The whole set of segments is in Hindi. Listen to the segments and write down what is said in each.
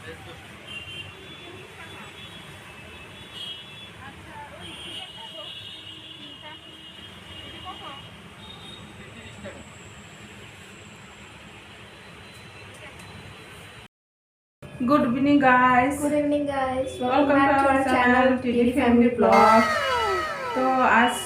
Good evening guys. Good evening guys, welcome to our channel TD family blog. तो आज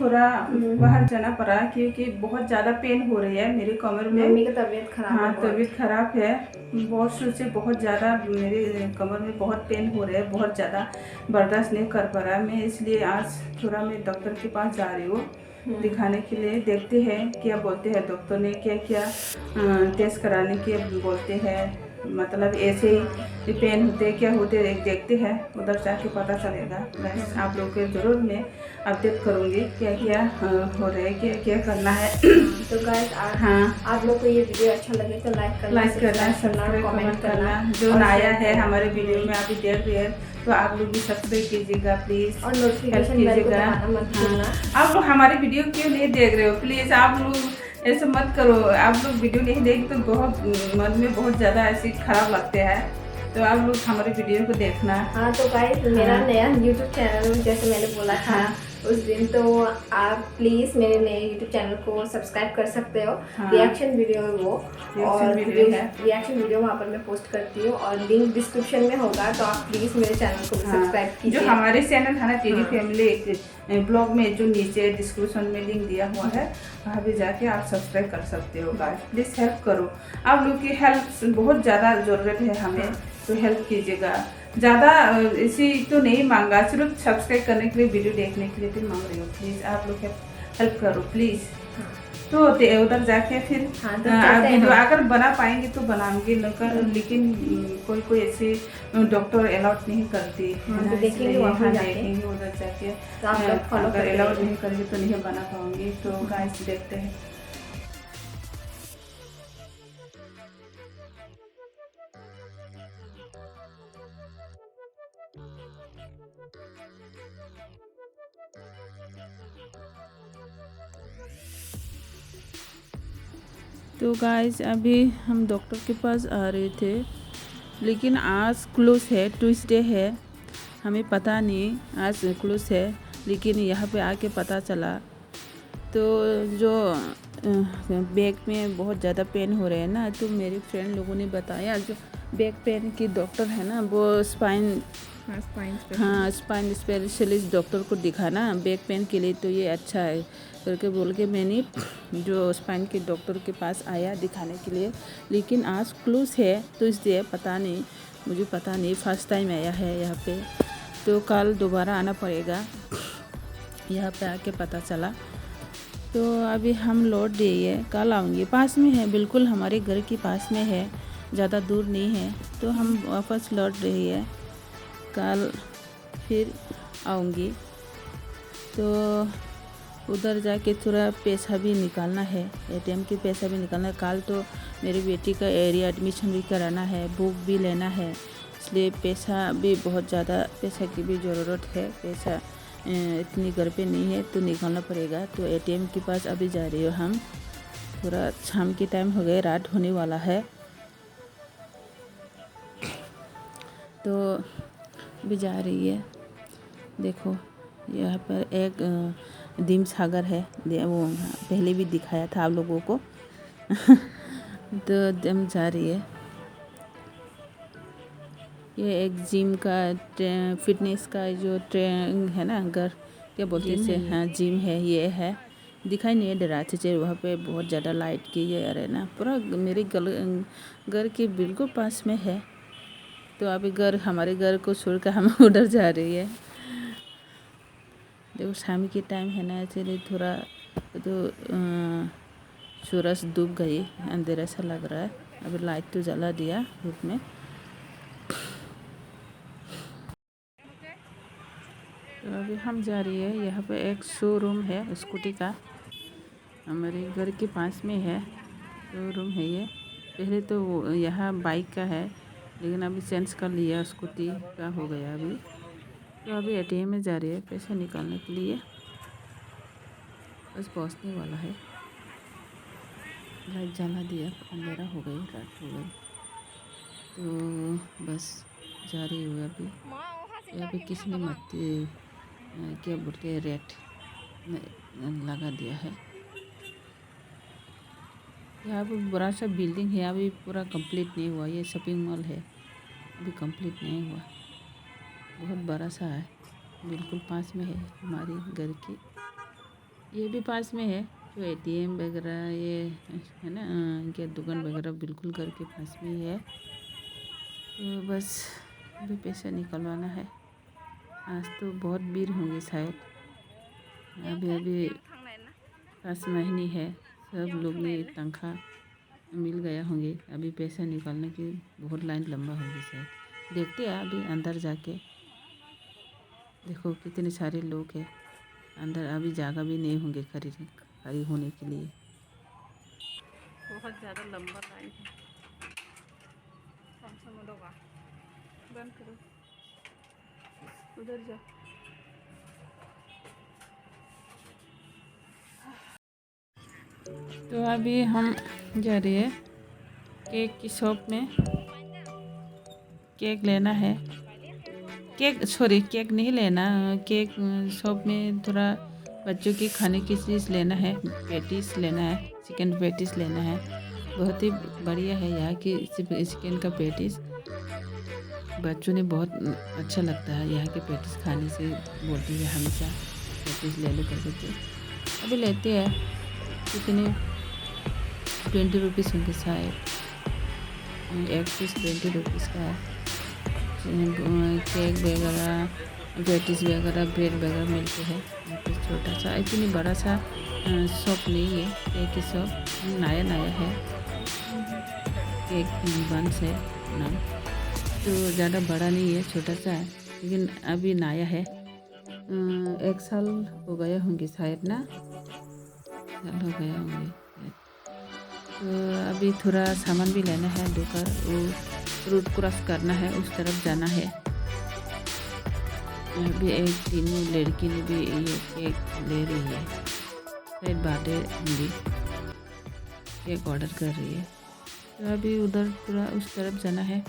थोड़ा बाहर जाना पड़ा क्योंकि बहुत ज़्यादा पेन हो रही है मेरी कमर में। मम्मी की तबीयत खराब है। हाँ, तबीयत खराब है बहुत से बहुत ज़्यादा। मेरे कमर में बहुत पेन हो रहा है, बहुत ज़्यादा बर्दाश्त नहीं कर पा रहा मैं, इसलिए आज थोड़ा मैं डॉक्टर के पास जा रही हूँ दिखाने के लिए। देखते हैं क्या बोलते हैं डॉक्टर ने, क्या क्या टेस्ट कराने के बोलते हैं। मतलब ऐसे ही पेन होते क्या होते देखते हैं, उधर जाके पता चलेगा। बस आप लोग के ज़रूर मैं अपडेट करूँगी क्या क्या हो रहा है, क्या क्या करना है। तो गाइस हाँ, आप लोग को ये वीडियो अच्छा लगे तो लाइक करना, सब्सक्राइब कमेंट करना। जो नया है हमारे वीडियो में अभी देख रहे हैं तो आप लोग भी सब्सक्राइब कीजिएगा प्लीज़, और नोटिफिकेशन बेल को दबाना मत भूलना। आप लोग हमारे वीडियो क्यों नहीं देख रहे हो, प्लीज़ आप लोग ऐसे मत करो। आप लोग वीडियो नहीं देख तो बहुत मन में बहुत ज़्यादा ऐसे खराब लगते हैं, तो आप लोग हमारे वीडियो को देखना। हाँ तो गाइस मेरा नया यूट्यूब चैनल जैसे मैंने बोला था उस दिन, तो आप प्लीज़ मेरे नए यूट्यूब चैनल को सब्सक्राइब कर सकते हो। रिएक्शन वीडियो है वो, और रिएक्शन वीडियो वहाँ पर मैं पोस्ट करती हूँ और लिंक डिस्क्रिप्शन में होगा, तो आप प्लीज़ मेरे चैनल को सब्सक्राइब कीजिए। जो हमारे चैनल है ना टीडी फैमिली ब्लॉग में जो नीचे डिस्क्रिप्शन में लिंक दिया हुआ है, वहाँ भी जाके आप सब्सक्राइब कर सकते हो। गाइस प्लीज़ हेल्प करो, आप लोग की हेल्प बहुत ज़्यादा ज़रूरत है हमें, तो हेल्प कीजिएगा। ज़्यादा इसी तो नहीं मांगा, सिर्फ सब्सक्राइब करने के लिए, वीडियो देखने के लिए तो मांग रही हूँ। प्लीज़ आप लोग हेल्प करो प्लीज़। तो उधर जाके फिर वीडियो अगर बना पाएंगे तो बनाएंगे, लेकिन कोई कोई ऐसे डॉक्टर अलाउड नहीं करती, देखेंगे उधर जाके अगर अलाउड नहीं करेंगे तो नहीं बना पाऊंगी। तो गाइस देखते हैं। तो गाइस अभी हम डॉक्टर के पास आ रहे थे, लेकिन आज क्लोज है, ट्यूसडे है, हमें पता नहीं आज क्लोज है, लेकिन यहाँ पे आके पता चला। तो जो बैक में बहुत ज़्यादा पेन हो रहे हैं ना, तो मेरे फ्रेंड लोगों ने बताया जो बैक पेन की डॉक्टर है ना, वो स्पाइन स्पेशलिस्ट डॉक्टर को दिखाना बैक पेन के लिए, तो ये अच्छा है करके बोल के मैंने जो स्पाइन के डॉक्टर के पास आया दिखाने के लिए। लेकिन आज क्लोज है तो इसलिए पता नहीं, मुझे पता नहीं, फर्स्ट टाइम आया है यहाँ पे, तो कल दोबारा आना पड़ेगा। यहाँ पे आके पता चला, तो अभी हम लौट दिए, कल आऊँगी। पास में है, बिल्कुल हमारे घर के पास में है, ज़्यादा दूर नहीं है, तो हम वापस लौट रही है, कल फिर आऊँगी। तो उधर जाके थोड़ा पैसा भी निकालना है, एटीएम के पैसा भी निकालना है। कल तो मेरी बेटी का एरिया एडमिशन भी कराना है, बुक भी लेना है, इसलिए पैसा भी बहुत ज़्यादा, पैसा की भी ज़रूरत है। पैसा इतनी घर पे नहीं है तो निकालना पड़ेगा। तो एटीएम के पास अभी जा रही हो हम, थोड़ा शाम के टाइम हो गए, रात होने वाला है, तो भी जा रही है। देखो यहाँ पर एक दीम सागर है, वो पहले भी दिखाया था आप लोगों को। तो दम जा रही है। ये एक जिम का फिटनेस का जो ट्रेन है ना, घर क्या बोलते हैं, हाँ जिम है, ये है, दिखाई नहीं है डरा चेचर। वहाँ पे बहुत ज़्यादा लाइट की ये अरे ना, पूरा मेरे घर के बिल्कुल पास में है। तो अभी हमारे घर को छोड़कर हम उधर जा रही है। देखो शाम के टाइम है ना, इसलिए थोड़ा तो सूरज डूब गई, अंधेरा सा लग रहा है। अभी लाइट तो जला दिया धूप में। तो अभी हम जा रही है, यहाँ पे एक शोरूम है स्कूटी का, हमारे घर के पास में है शोरूम है ये। पहले तो यहाँ बाइक का है, लेकिन अभी चेंज कर लिया, स्कूटी का हो गया अभी। तो अभी एटीएम में जा रही है पैसा निकालने के लिए, बस पहुँचने वाला है। लाइट जला दिया, अंधेरा हो गई, रात हो गई। तो बस जा रही हूँ अभी। यहाँ पे किसने मत क्या बोलते हैं रेट लगा दिया है। यहाँ पे बड़ा सा बिल्डिंग है, अभी पूरा कंप्लीट नहीं हुआ। ये शॉपिंग मॉल है, अभी कंप्लीट नहीं हुआ। बहुत बड़ा सा है, बिल्कुल पास में है हमारी घर की। ये भी पास में है, जो एटीएम वगैरह ये है ना, क्या दुकान वगैरह बिल्कुल घर के पास में ही है। तो बस अभी पैसा निकलवाना है। आज तो बहुत भीड़ होंगे शायद। अभी पास महीने है, सब लोग ने तनख्वाह मिल गया होंगे। अभी पैसा निकालने की बहुत लाइन लंबा होगी शायद। देखते हैं अभी अंदर जाके। देखो कितने सारे लोग हैं अंदर, अभी जगह भी नहीं होंगे खड़ी होने के लिए। बहुत ज़्यादा लंबा लाइन है। बंद करो, उधर जाओ। तो अभी हम जा रहे हैं केक की शॉप में। केक लेना है। केक नहीं लेना, केक शॉप में थोड़ा बच्चों की खाने की चीज़ लेना है। पैटीज लेना है, चिकन पैटीज लेना है। बहुत ही बढ़िया है यहाँ की चिकन का पैटीज। बच्चों ने बहुत अच्छा लगता है यहाँ के पैटीज खाने से, बोलते हैं हमेशा पैटीज ले लो करके। तो अभी लेते हैं। कितने 20 रुपीज़ होंगे शायद, एक पीस 20 रुपीज़ का है। केक वगैरह, पैटीज वगैरह, ब्रेड वगैरह मिलते हैं। तो छोटा सा, इतनी बड़ा सा शॉप नहीं है केक की शॉप, नया है। केक बंस है नाम, तो ज़्यादा बड़ा नहीं है, छोटा सा है, लेकिन अभी नया है। 1 साल हो गया होंगे शायद ना, साल हो गया होंगे। तो अभी थोड़ा सामान भी लेना है, दोपहर वो रोड क्रॉस करना है, उस तरफ जाना है। अभी एक तीनों लड़की ने भी ये केक ले रही है, शायद बर्थडे होंगी, केक ऑर्डर कर रही है। तो अभी उधर पूरा उस तरफ जाना है,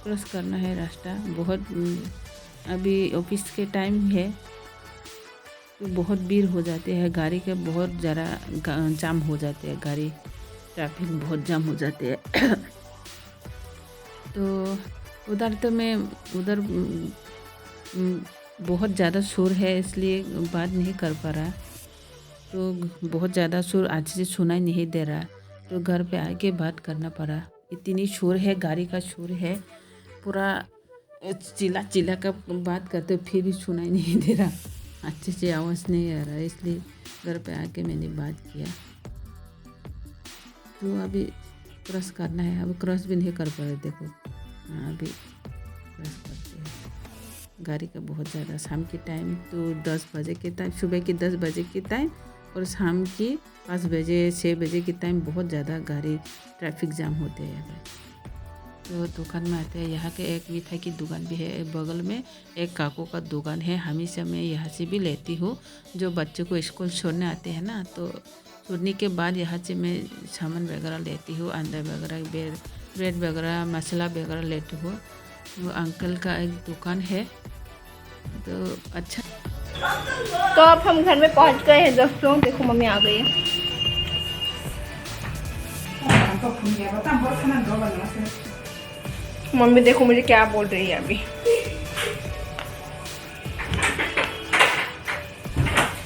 क्रॉस करना है रास्ता। बहुत अभी ऑफिस के टाइम है, तो बहुत भीड़ हो जाती है, गाड़ी के बहुत ज़्यादा जाम हो जाते हैं, गाड़ी ट्रैफिक बहुत जाम हो जाते हैं। तो उधर तो मैं उधर बहुत ज़्यादा शोर है, इसलिए बात नहीं कर पा रहा। तो बहुत ज़्यादा शोर आज से सुनाई नहीं दे रहा, तो घर पे आके बात करना पड़ा। इतनी शोर है, गाड़ी का शोर है, पूरा चिल्ला का बात करते फिर भी सुनाई नहीं दे रहा, अच्छे से आवाज़ नहीं आ रहा, इसलिए घर पे आके मैंने बात किया। तो अभी क्रॉस करना है, अभी क्रॉस भी नहीं कर पा रहे। देखो अभी क्रॉस करते हैं। गाड़ी का बहुत ज़्यादा, शाम के टाइम तो 10 बजे के टाइम, सुबह के 10 बजे के टाइम और शाम की 5 बजे 6 बजे के टाइम बहुत ज़्यादा गाड़ी ट्रैफिक जाम होते हैं। तो दुकान में आते हैं। यहाँ के एक मिठाई की दुकान भी है, बगल में एक काकू का दुकान है। हमेशा मैं यहाँ से भी लेती हूँ, जो बच्चों को स्कूल छोड़ने आते हैं ना, तो छोड़ने के बाद यहाँ से मैं सामान वगैरह लेती हूँ, अंडा वगैरह, ब्रेड वगैरह, मसाला वगैरह लेती हूँ। वो अंकल का एक दुकान है, तो अच्छा। तो अब हम घर में पहुँच गए हैं दोस्तों। देखो मम्मी आ गई है। मम्मी देखो मुझे क्या बोल रही है अभी।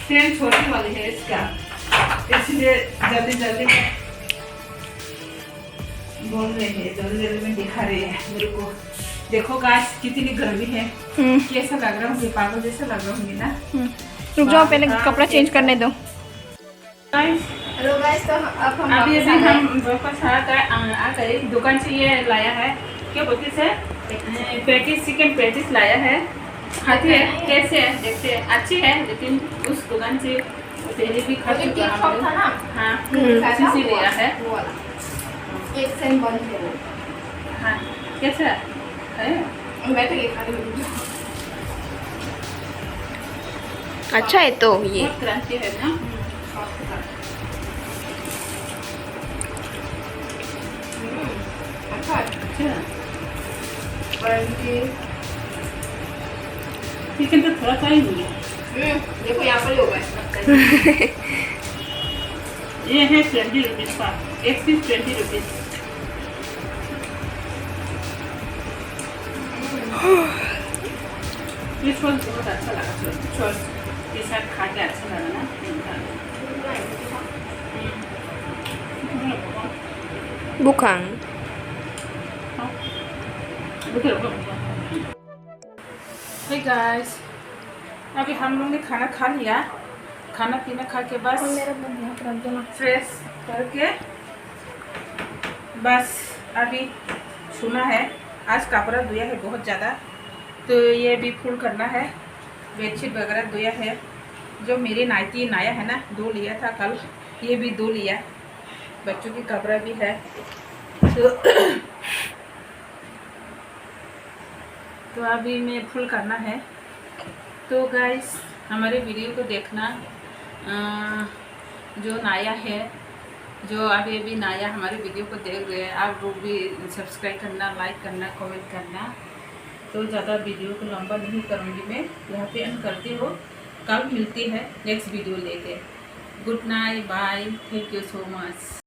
ट्रेन छोटी वाली है इसका, इसलिए जल्दी बोल रहे हैं, जल्दी में दिखा रहे हैं मेरे को। देखो गाइस कितनी गर्मी है, कैसा लग रहा हूँ, पागल जैसा लग रहा हूँ ना। रुक जाओ, पहले कपड़ा चेंज करने दो। हेलो गाइस, तो अब हम वापस आ गए। दुकान से ये लाया है, क्या बोलते से पैटीज, चिकन पैटीज लाया है। खाती है कैसे है, देखते हैं। अच्छी है, लेकिन उस दुकान से पहले भी खा चुका है। हाँ, उसी से लिया है। एक सेंट बंद है। हाँ, कैसा है? मैं तो ये खा रही हूँ। अच्छा है तो ये क्रांति है ना। चिकन तो थोड़ा सा ही हुई। देखो यहाँ पर ही होगा ये है 20 रुपीज़ का, एक पीस 20 रुपीज़। ये छोल बहुत अच्छा लगा, छोल के साथ खा के अच्छा लगा ना। बुखांग हे गाइस, अभी हम लोग ने खाना खा लिया। खाना पीना खा के बस फ्रेश करके बस अभी छूना है। आज कपड़ा धोया है बहुत ज़्यादा, तो ये भी फुल करना है। बेडशीट वगैरह धोया है। जो मेरी नाइटी नया है ना, 2 लिया था कल, ये भी 2 लिया। बच्चों की कपड़ा भी है, तो अभी मैं फुल करना है। तो गाइस हमारे वीडियो को देखना, जो नया है, जो अभी नया हमारे वीडियो को देख रहे हैं, आप लोग भी सब्सक्राइब करना, लाइक करना, कमेंट करना। तो ज़्यादा वीडियो को लंबा नहीं करूँगी, मैं यहाँ पे एंड करती हूँ। कल मिलती है नेक्स्ट वीडियो लेके। Good night, bye, thank you so much.